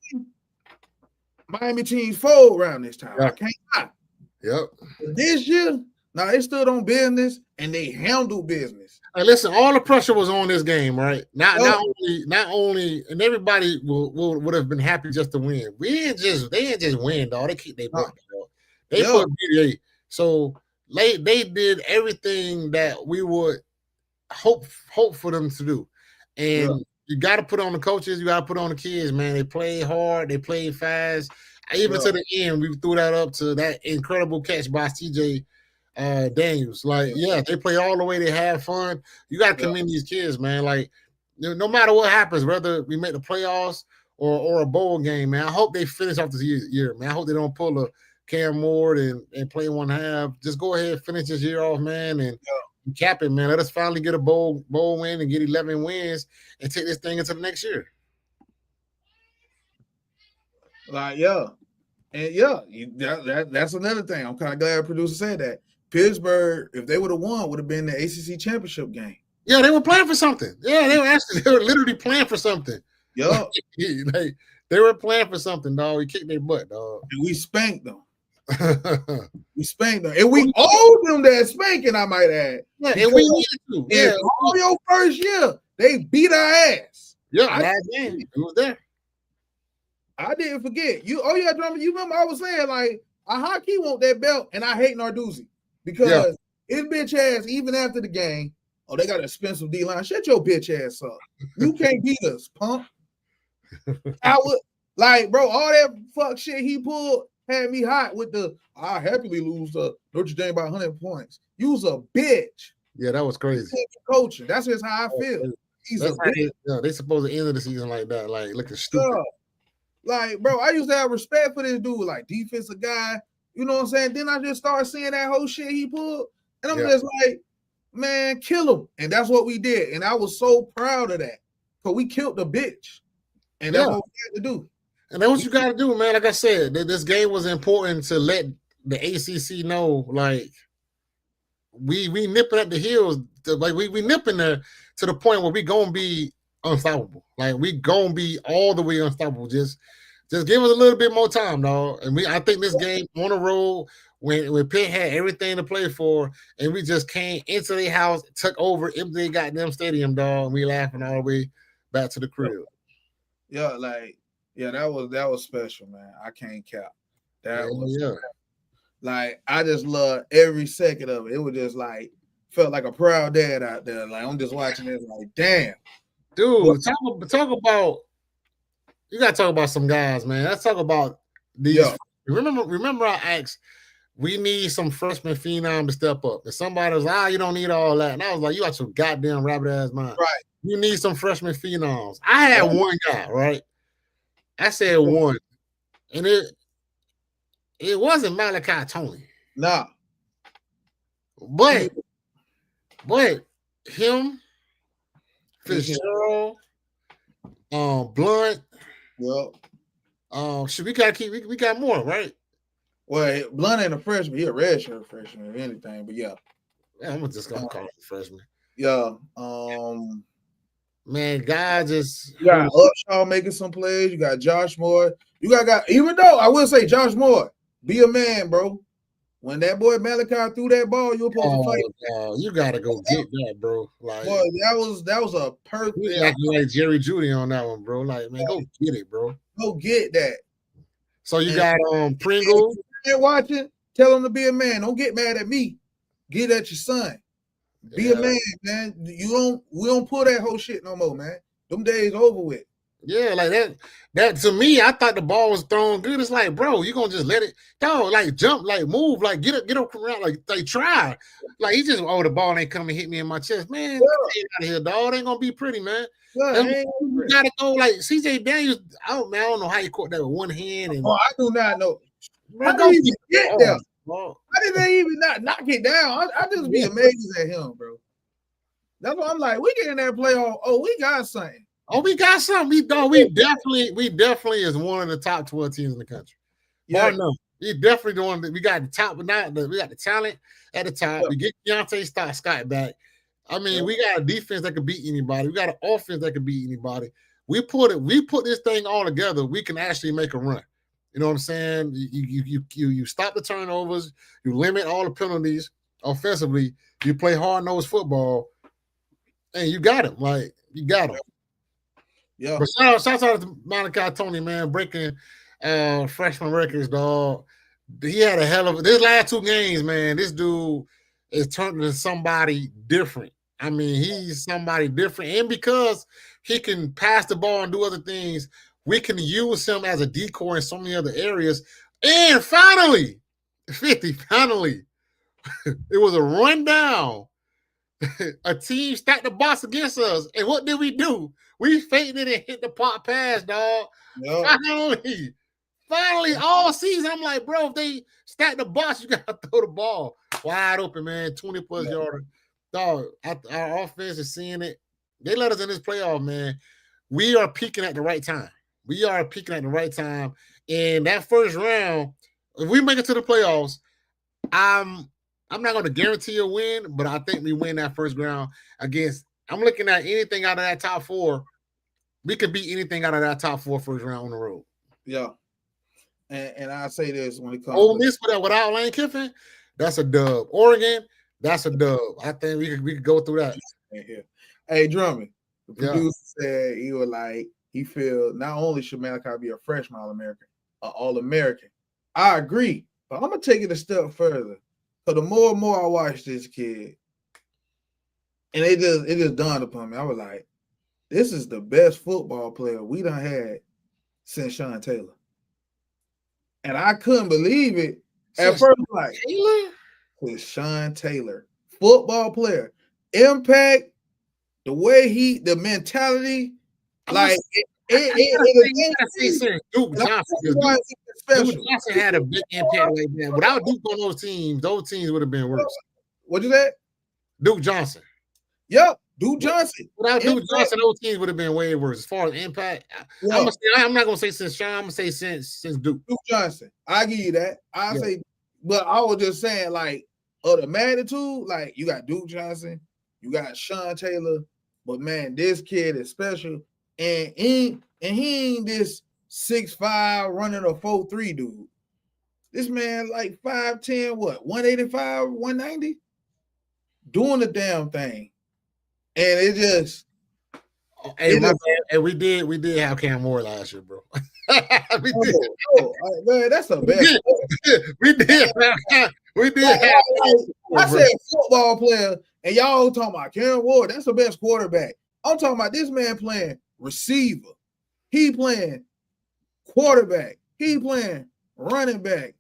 Miami teams fold around this time. I can't lie. But this year, now they stood on business and they handled business. Hey, listen, all the pressure was on this game, right? Not only, and everybody would have been happy just to win. They didn't just win, dog. They keep their butt, dog. They put BDA. So they did everything that we would hope for them to do. And you got to put on the coaches, you got to put on the kids, man. They played hard, they played fast. Even to the end, we threw that up to that incredible catch by CJ Daniels. Like, they play all the way. They have fun. You got to commend these kids, man. Like, no matter what happens, whether we make the playoffs or a bowl game, man, I hope they finish off this year, man. I hope they don't pull a Cam Ward and play 1 half. Just go ahead, finish this year off, man, and cap it, man. Let us finally get a bowl win and get 11 wins and take this thing into the next year. Like, and that's another thing. I'm kind of glad the producer said that. Pittsburgh, if they would have won, would have been the ACC championship game. Yeah, they were playing for something. Yeah, they were literally playing for something. Yeah, they were playing for something, dog. We kicked their butt, dog. And we spanked them. And we owed them that spanking, I might add. Yeah, and we needed to. Yeah, all your first year, they beat our ass. Yeah, last game, it was there. I didn't forget. Drummer, you remember I was saying, like, I high-key want that belt, and I hate Narduzzi because his bitch ass, even after the game, they got an expensive D-line. Shut your bitch ass up. You can't beat us, punk. I would, like, bro, all that fuck shit he pulled had me hot with I happily lose to Notre Dame by 100 points. You's a bitch. Yeah, that was crazy. Coaching. That's just how I feel. He's a bitch. They supposed to end the season like that, like looking stupid. Like, bro, I used to have respect for this dude, like defensive guy. You know what I'm saying? Then I just started seeing that whole shit he pulled, and I'm just like, man, kill him. And that's what we did. And I was so proud of that. Because we killed the bitch. And that's what we had to do. And that's what you got to do, man. Like I said, this game was important to let the ACC know, like, we nipping at the heels. Like, we nipping there to the point where we going to be unstoppable. Like, we going to be all the way unstoppable. Just give us a little bit more time, dog. And I think this game on the road, when Pitt had everything to play for, and we just came into their house, took over, empty goddamn stadium, dog, and we laughing all the way back to the crib. Yeah, that was special, man. I can't cap. That was like, I just love every second of it. It was just like, felt like a proud dad out there. Like, I'm just watching this, like, damn. Dude, talk about, you gotta talk about some guys, man. Let's talk about these. Yeah. Remember I asked, we need some freshman phenom to step up. And somebody was like, you don't need all that. And I was like, you got your goddamn rabbit ass mind. Right. You need some freshman phenoms. I had one guy, right? I said one. And it wasn't Malachi Tony. Nah. But him, Fitzgerald, Blunt. Well, we got more, right? Well, Blunt ain't a freshman. He a redshirt freshman, if anything. But yeah, I'm just gonna call him a freshman. Yeah. Man, God just you got Upshaw making some plays. You got Josh Moore. You got even though I will say Josh Moore, be a man, bro. When that boy Malachi threw that ball, you were supposed to fight. You gotta go get that, bro. Like, boy, that was a perfect. You acting like Jerry Judy on that one, bro. Like, man, go get it, bro. Go get that. So you got Pringle. If you're watching, tell him to be a man. Don't get mad at me. Get at your son. Be a man, man. We don't pull that whole shit no more, man. Them days over with. Yeah, like that to me, I thought the ball was thrown good. It's like, bro, you gonna just let it, dog, like jump, like move, like get up around, like try. Like he just, the ball ain't coming hit me in my chest. Man, get out of here, dog. It ain't gonna be pretty, man. You gotta go like CJ Daniels. I don't know how you caught that with one hand. And I do not know. How did he get there? How did they even not knock it down? I just be amazed at him, bro. That's why I'm like, we get in that playoff. Oh, we got something. Oh, we got something. We definitely is one of the top 12 teams in the country. Yeah, no, we definitely the one that we got the top, but not we got the talent at the top. Yeah. We get Keontae Scott back. I mean, we got a defense that can beat anybody. We got an offense that can beat anybody. We put this thing all together. We can actually make a run. You know what I'm saying? You stop the turnovers. You limit all the penalties offensively. You play hard-nosed football, and you got him. Like, you got him. Yeah. But shout out to Malachi Tony, man, breaking freshman records, dog. He had a hell of this last two games, man. This dude is turning into somebody different. I mean, he's somebody different. And because he can pass the ball and do other things, we can use him as a decoy in so many other areas. And finally, 50, finally, it was a rundown. A team stacked the box against us. And what did we do? We faked it and hit the pop pass, dog. Yep. Finally, all season, I'm like, bro, if they stack the box, you got to throw the ball wide open, man. 20-plus yarder. Dog, our offense is seeing it. They let us in this playoff, man. We are peaking at the right time. And that first round, if we make it to the playoffs, I'm not going to guarantee a win, but I think we win that first round against. I'm looking at anything out of that top four. We could beat anything out of that top four first round on the road. Yeah. And I say this when it comes Ole Miss without Lane Kiffin, that's a dub. Oregon, that's a dub. I think we could go through that. Hey, Drummond, the producer said he he feel not only should Malachi be a freshman All-American, an All-American. I agree, but I'm gonna take it a step further. So the more and more I watch this kid, and it just dawned upon me. I was like, this is the best football player we done had since Sean Taylor. And I couldn't believe it at first. Like, with Sean Taylor, football player, impact, the way the mentality, like Duke Johnson had a big impact like that. Without Duke on those teams would have been worse. What you said? Duke Johnson. Yep, Duke Johnson. Without Duke Johnson, those teams would have been way worse as far as impact. Yeah. I'm not gonna say since Sean. I'm gonna say since Duke. Duke Johnson. I give you that. I say, but I was just saying, like, of the magnitude, like you got Duke Johnson, you got Sean Taylor, but man, this kid is special, and he ain't this 6'5" running a 4'3" dude. This man like 5'10", what 185, 190, doing the damn thing. And it just, we did have Cam Moore last year, bro. We did. Man, that's the best. We did. I said football player, and y'all talking about Cam Ward. That's the best quarterback. I'm talking about this man playing receiver. He playing quarterback. He playing running back.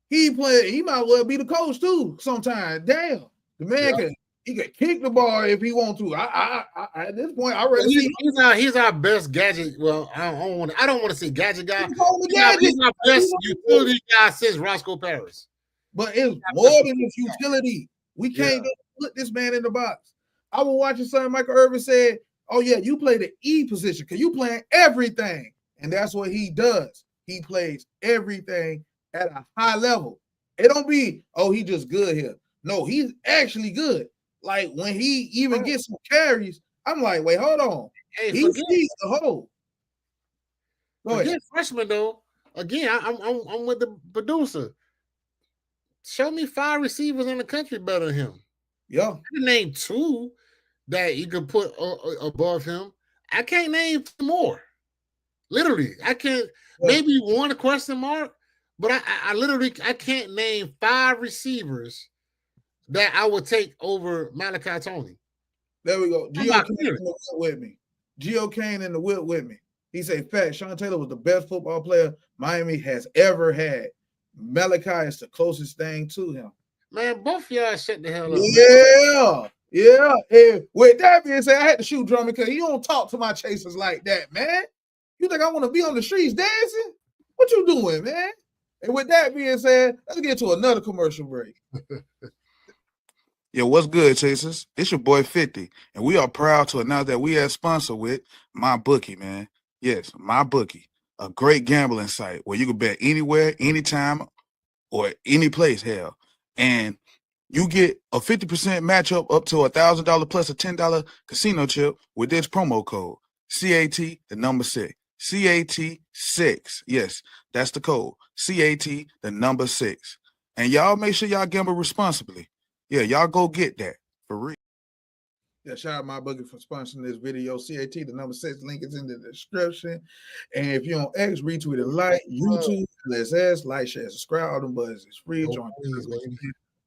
He might well be the coach too. Sometimes, damn, the man he could kick the ball if he want to. I at this point, I already see he's our best gadget. Well, I don't want to say gadget guy. He's our best utility guy since Roscoe Paris. But it's more than his utility. We can't put this man in the box. I was watching something Michael Irvin said, "Oh yeah, you play the E position because you playing everything," and that's what he does. He plays everything at a high level. It don't be, oh, he just good here. No, he's actually good. Like when he even gets some carries, I'm like, wait, hold on. Hey, he sees the hole. Go ahead. Freshman though. Again, I'm with the producer. Show me 5 receivers in the country better than him. Yeah, I can name 2 that you could put above him. I can't name more. Literally, I can't. Maybe one a question mark, but I literally can't name 5 receivers that I would take over Malachi Tony. There we go. Gio Kane in the whip with me. Gio Kane in the whip with me. He said, fact, Sean Taylor was the best football player Miami has ever had. Malachi is the closest thing to him. Man, both y'all shut the hell up. Yeah. And with that being said, I had to shoot Drummond because you don't talk to my chasers like that, man. You think I want to be on the streets dancing? What you doing, man? And with that being said, let's get to another commercial break. Yo, what's good, Chasers? It's your boy 50, and we are proud to announce that we have sponsored with MyBookie, man. Yes, MyBookie, a great gambling site where you can bet anywhere, anytime, or any place, hell. And you get a 50% matchup up to $1,000 plus a $10 casino chip with this promo code, CAT, the number 6. CAT6. Yes, that's the code. CAT, the number 6. And y'all make sure y'all gamble responsibly. Yeah, y'all go get that for real. Yeah, shout out MyBookie for sponsoring this video. CAT, the number 6, link is in the description. And if you're on X, retweet it, like YouTube, LSS, like, share, subscribe. All them buttons is free. Join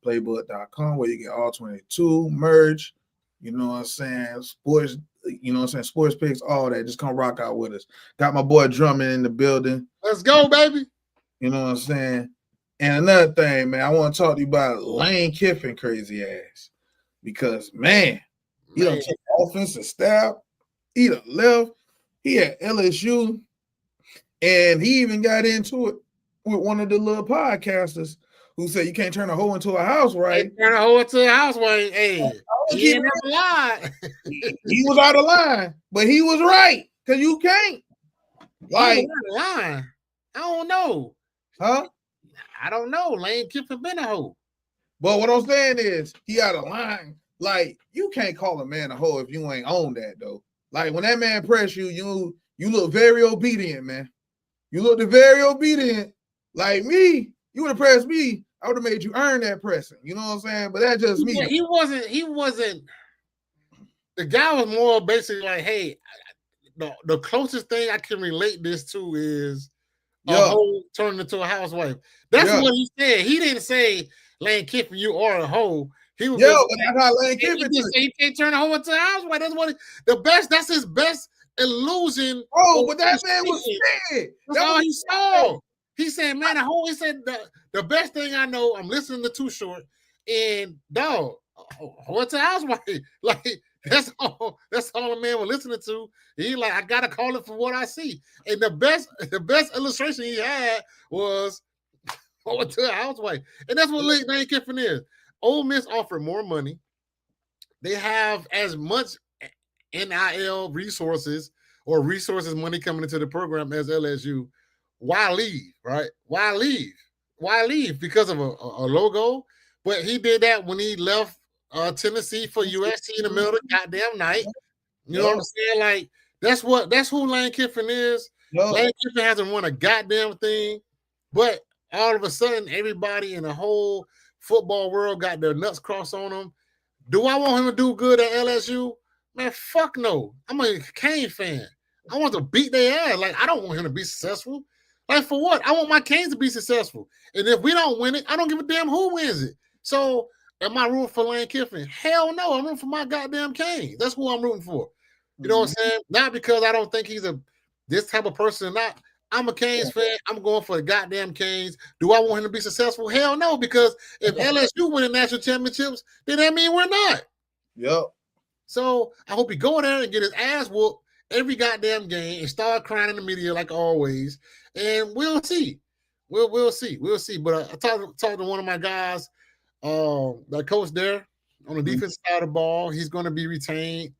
playbook.com where you get all 22 merch. You know what I'm saying? Sports, you know what I'm saying? Sports picks, all that. Just come rock out with us. Got my boy Drummond in the building. Let's go, baby. You know what I'm saying? And another thing, man, I want to talk to you about Lane Kiffin crazy ass. Because, man, he done took offensive staff. He done left. He at LSU. And he even got into it with one of the little podcasters who said you can't turn a hoe into a house, right? Turn a hoe into a house, right? Hey, he ain't never lied. He was out of line, but he was right. Because you can't. Like, I don't know. Huh? I don't know. Lane Kiffin been a hoe. But what I'm saying is he out of line. Like, you can't call a man a hoe if you ain't on that, though. Like, when that man press you, you look very obedient, man. You looked very obedient. Like me, you would have pressed me, I would have made you earn that pressing. You know what I'm saying? But that's just me. Yeah, he wasn't. The guy was more basically like, hey, the closest thing I can relate this to is a hoe turning into a housewife. That's what he said. He didn't say Lane Kiffin, you are a hoe. He was but that's how Lane Kiffin just he can't turn a hoe into a housewife. That's what that's his best illusion. Oh, but that man was scared. That's all he saw. He said, man, he said the best thing I know, I'm listening to Too Short, and dog, what's a housewife? Like, that's all the man was listening to. He like, I gotta call it for what I see. And the best illustration he had was to a housewife. And that's what Lane Kiffin is. Ole Miss offered more money. They have as much NIL resources or money coming into the program as LSU. Why leave, right? Why leave? Because of a logo? But he did that when he left Tennessee for USC in the middle of the goddamn night. You know what I'm saying? Like, that's who Lane Kiffin is. Lane Kiffin hasn't won a goddamn thing, but all of a sudden, everybody in the whole football world got their nuts crossed on him. Do I want him to do good at LSU? Man, fuck no. I'm a Cane fan. I want to beat their ass. Like, I don't want him to be successful. Like, for what? I want my Canes to be successful. And if we don't win it, I don't give a damn who wins it. So, am I rooting for Lane Kiffin? Hell no. I'm rooting for my goddamn Canes. That's who I'm rooting for. You know what I'm saying? Not because I don't think he's this type of person or not. I'm a Canes fan. I'm going for the goddamn Canes. Do I want him to be successful? Hell no, because if LSU win the national championships, then that means we're not. Yep. So I hope he go there and get his ass whooped every goddamn game and start crying in the media like always. And we'll see. We'll see. But I talked to one of my guys, that coach there on the defensive side of the ball. He's going to be retained.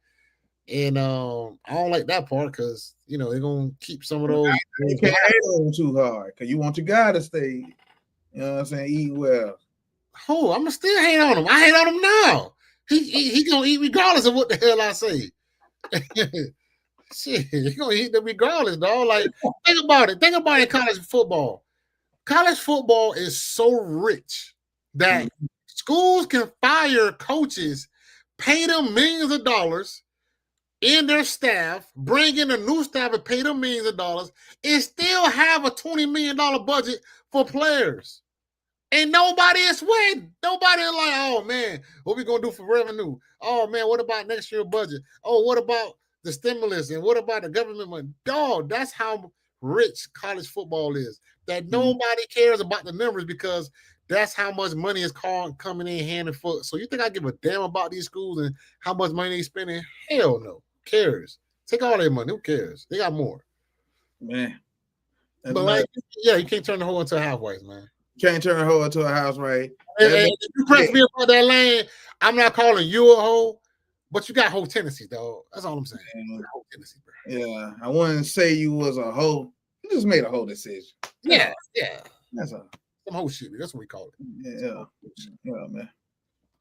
And I don't like that part because, you know, they're going to keep some of those. You can't hate on them too hard because you want your guy to stay, you know what I'm saying, eat well. Oh, I'm going to still hate on him. I hate on him now. He going to eat regardless of what the hell I say. Shit, he going to eat them regardless, dog. Like, think about it. Think about it, college football. College football is so rich that schools can fire coaches, pay them millions of dollars in their staff, bring in a new staff and pay them millions of dollars, and still have a $20 million budget for players. And nobody is sweating. Nobody is like, oh, man, what we going to do for revenue? Oh, man, what about next year's budget? Oh, what about the stimulus? And what about the government money? Dog, that's how rich college football is. That nobody cares about the numbers because that's how much money is coming in hand and foot. So you think I give a damn about these schools and how much money they spending? Hell no. Who cares? Take all their money. Who cares? They got more. Man. But like, yeah, you can't turn the hoe into a housewife, man. Can't turn a hoe into a housewife. And if you press me about that lane, I'm not calling you a hoe, but you got whole tendencies, dog. That's all I'm saying. Whole tendency, bro. Yeah, I wouldn't say you was a hoe. You just made a whole decision. Yeah. That's all. Some whole shit. That's what we call it. Yeah, man.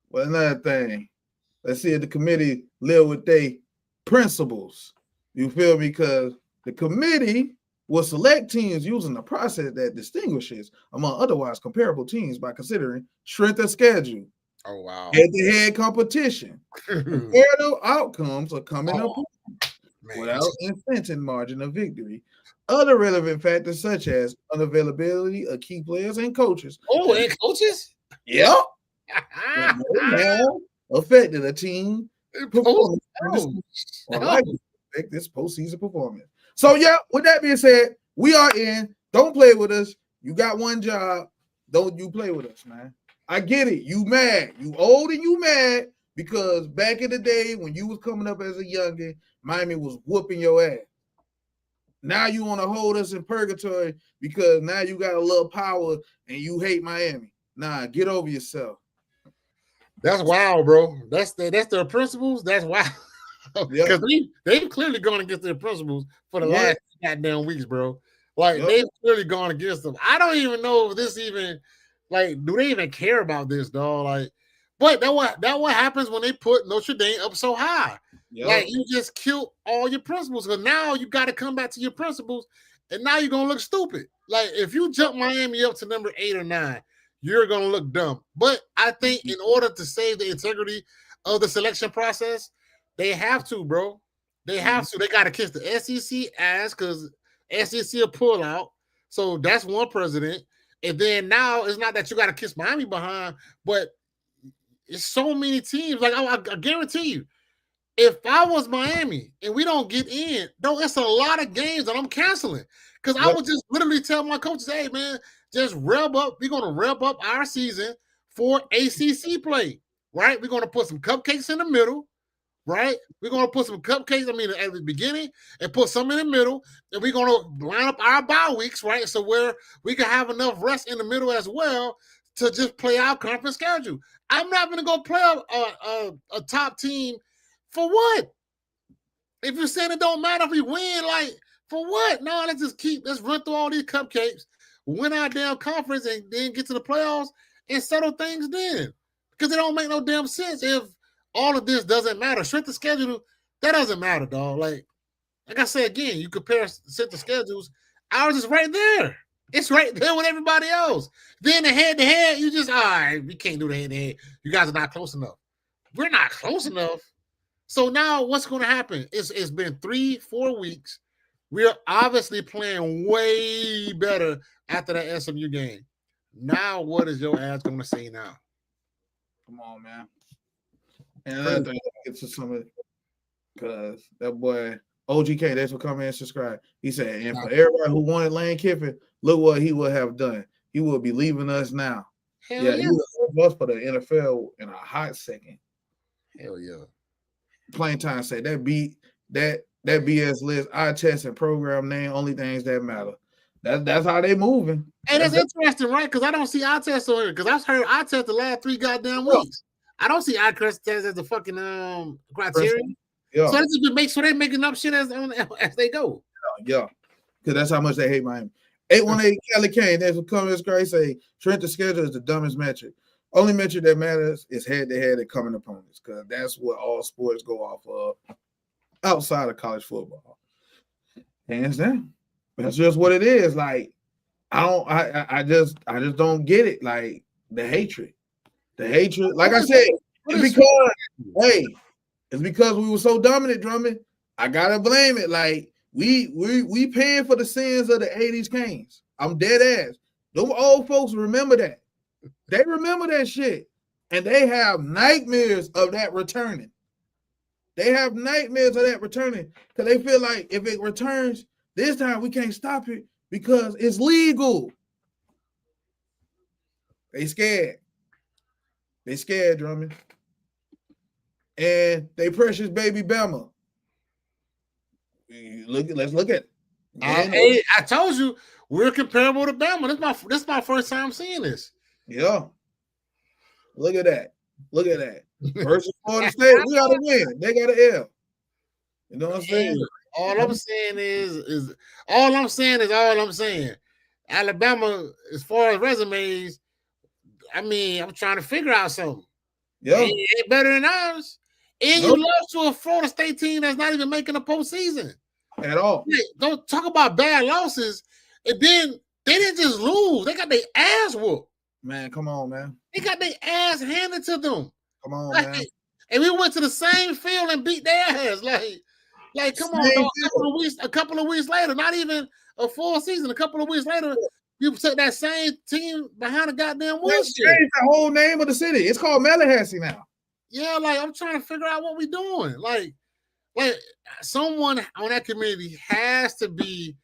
Well, another thing. Let's see if the committee live with their principles. You feel me? Because the committee will select teams using a process that distinguishes among otherwise comparable teams by considering strength of schedule. Oh, wow. Head-to-head competition. Comparative outcomes are coming up without incentive margin of victory. Other relevant factors such as unavailability of key players and coaches. Oh, and coaches? Yep. Have affected a team performance or likely affect this postseason performance. So, yeah, with that being said, we are in. Don't play with us. You got one job. Don't you play with us, man. I get it. You mad. You old and you mad because back in the day when you was coming up as a youngin, Miami was whooping your ass. Now you want to hold us in purgatory because now you got a little power and you hate Miami. Nah, get over yourself. That's wild, bro. That's their principles. That's wild. Because they've clearly gone against their principles for the last goddamn weeks, bro. Like they've clearly gone against them. I don't even know if this even do they even care about this, dog? Like, but that what happens when they put Notre Dame up so high. Yep. Like you just killed all your principles. Because now you got to come back to your principles, and now you're gonna look stupid. Like if you jump Miami up to number 8 or 9, you're gonna look dumb. But I think in order to save the integrity of the selection process, they have to, bro. They have to. They got to kiss the SEC ass because SEC will pull out. So that's one president. And then now it's not that you got to kiss Miami behind, but it's so many teams. Like I guarantee you, if I was Miami and we don't get in, though, it's a lot of games that I'm canceling because I would just literally tell my coaches, "Hey, man, just rev up. We're gonna rev up our season for ACC play, right? We're gonna put some cupcakes in the middle." Right? We're going to put some cupcakes, at the beginning and put some in the middle. And we're going to line up our bye weeks, right? So where we can have enough rest in the middle as well to just play our conference schedule. I'm not going to go play a top team for what? If you're saying it don't matter if we win, like, for what? No, let's run through all these cupcakes, win our damn conference, and then get to the playoffs and settle things then. Because it don't make no damn sense if all of this doesn't matter. Strength of schedule, that doesn't matter, dog. Like I said again, you compare strength of schedules, ours is right there. It's right there with everybody else. Then the head-to-head, you just, all right, we can't do the head-to-head. You guys are not close enough. We're not close enough. So now what's going to happen? It's been 3-4 weeks. We're obviously playing way better after that SMU game. Now what is your ass going to say now? Come on, man. And another thing, I get to some of it because that boy OGK, that's what come in and subscribe. He said, and for everybody who wanted Lane Kiffin, look what he would have done. He would be leaving us now. Hell yeah. He would have us for the NFL in a hot second. Hell yeah. Plain time say that BS list, eye test and program name, only things that matter. That's how they moving. Hey, that's interesting, right? Because I don't see eye test on here. Because I've heard eye test the last 3 goddamn weeks. I don't see eye test as a fucking criterion. Yeah. So that's just make sure they're making up shit as they go. Yeah. Because that's how much they hate Miami. 818 Kelly Kane, that's what comes great. Say strength of schedule is the dumbest metric. Only metric that matters is head-to-head and coming opponents, because that's what all sports go off of outside of college football. Hands down. That's just what it is. Like, I just don't get it. Like the hatred. Like I said, it's because we were so dominant, Drummond. I gotta blame it. Like we paying for the sins of the 80s Canes. I'm dead ass. Those old folks remember that. They remember that shit. And they have nightmares of that returning. Because they feel like if it returns this time, we can't stop it because it's legal. They scared. Drummond. And they precious baby Bama. Let's look at it. I told you we're comparable to Bama. This is my first time seeing this. Yeah. Look at that. Versus Florida State, we gotta win. They got an L. You know what I'm saying? All I'm saying. Alabama, as far as resumes, I'm trying to figure out something. Yeah, ain't better than ours. And you lost to a Florida State team that's not even making a postseason at all. Don't talk about bad losses. And then they didn't just lose; they got their ass whooped. Man, come on, man. They got their ass handed to them. Come on, man. And we went to the same field and beat their ass. Like, come on, dog. A couple of weeks later, not even a full season. A couple of weeks later, you took that same team behind the goddamn wheelchair. Changed the whole name of the city. It's called Tallahassee now. Yeah, like I'm trying to figure out what we're doing. Like someone on that committee has to be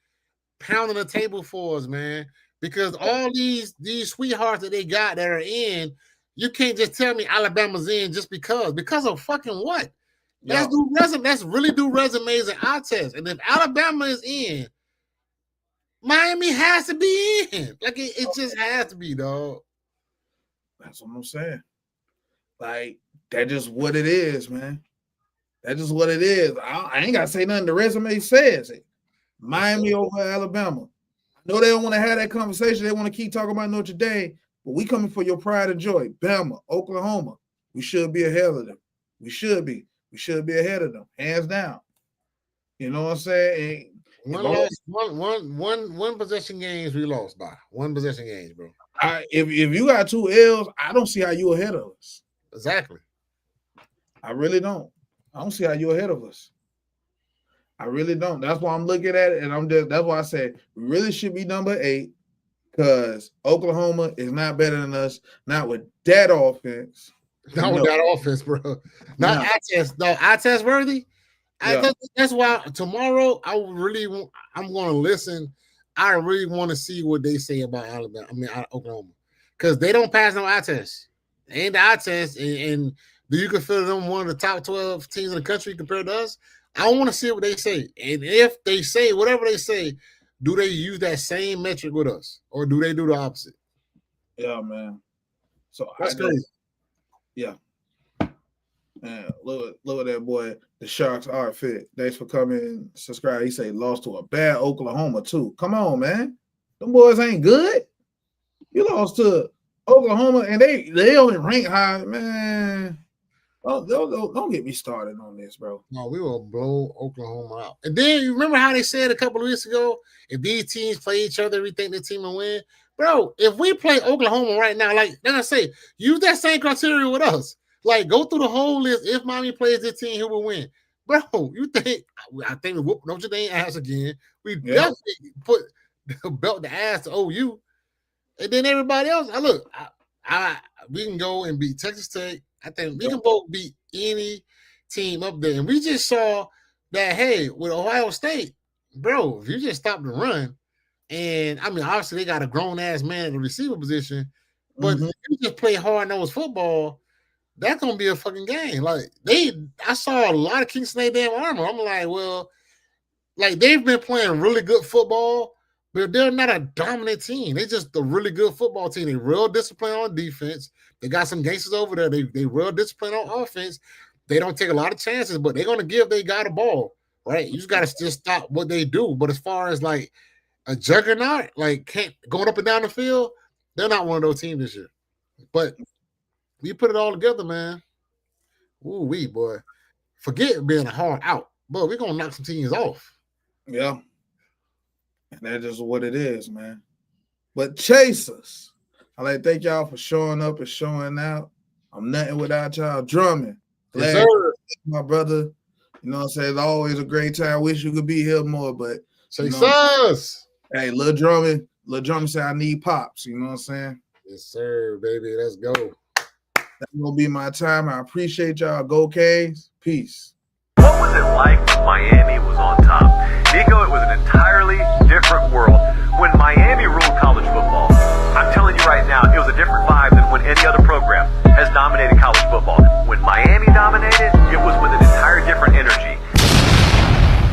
pounding the table for us, man. Because all these sweethearts that they got that are in, you can't just tell me Alabama's in just because. Because of fucking what? Yeah. Let's really do resumes and eye tests. And if Alabama is in, Miami has to be in. Like it just has to be, dog. That's what I'm saying. Like, that's just what it is, man. That's just what it is. I ain't got to say nothing. The resume says it. Miami over Alabama. I know they don't want to have that conversation. They want to keep talking about Notre Dame, but we coming for your pride and joy. Bama, Oklahoma. We should be ahead of them. We should be ahead of them, hands down. You know what I'm saying? One possession games we lost by. One possession games, bro. If you got 2 L's, I don't see how you ahead of us. Exactly. I really don't. I don't see how you ahead of us. I really don't. That's why I'm looking at it, and that's why I say we really should be number 8 because Oklahoma is not better than us. Not with that offense. Not with that offense, bro. Not eye test. No, eye test worthy. That's why tomorrow I'm going to listen. I really want to see what they say about Alabama. I mean Oklahoma, because they don't pass no eye test. They ain't the eye test, and do you consider them one of the top 12 teams in the country compared to us? I want to see what they say, and if they say whatever they say, do they use that same metric with us, or do they do the opposite? Yeah, man. So that's crazy. Yeah. Man, look at that boy. The Sharks are fit. Thanks for coming. Subscribe. He say lost to a bad Oklahoma too. Come on, man. Them boys ain't good. You lost to Oklahoma, and they only rank high, man. Don't get me started on this, bro. No, we will blow Oklahoma out. And then you remember how they said a couple of weeks ago, if these teams play each other, we think the team will win. Bro, if we play Oklahoma right now, like I say, use that same criteria with us. Like, go through the whole list. If Miami plays this team, who will win? Bro, you think I think we whoop Notre Dame ass again. We definitely put the belt the ass to OU. And then everybody else, we can go and beat Texas Tech. I think we can both beat any team up there. And we just saw that, hey, with Ohio State, bro, if you just stop the run, and I mean, obviously they got a grown-ass man in the receiver position, but if you just play hard-nosed football, that's gonna be a fucking game. Like I saw a lot of Kingston damn armor. I'm like, well, like they've been playing really good football, but they're not a dominant team. They just a really good football team. They real disciplined on defense. They got some gangsters over there. They real disciplined on offense. They don't take a lot of chances, but they're gonna give they got a ball, right? You just gotta just stop what they do. But as far as like a juggernaut, like going up and down the field, they're not one of those teams this year. But we put it all together, man. Ooh, boy. Forget being a hard out. But we're going to knock some teams off. Yeah. And that's just what it is, man. But chasers, I like to thank y'all for showing up and showing out. I'm nothing without y'all. Drumming. Yes, sir. My brother. You know what I'm saying? It's always a great time. Wish you could be here more, but chasers. Hey, Lil Drummond said I need pops. You know what I'm saying? Yes, sir, baby. Let's go. That's going to be my time. I appreciate y'all. Go Caves. Peace. What was it like when Miami was on top? Nico, it was an entirely different world.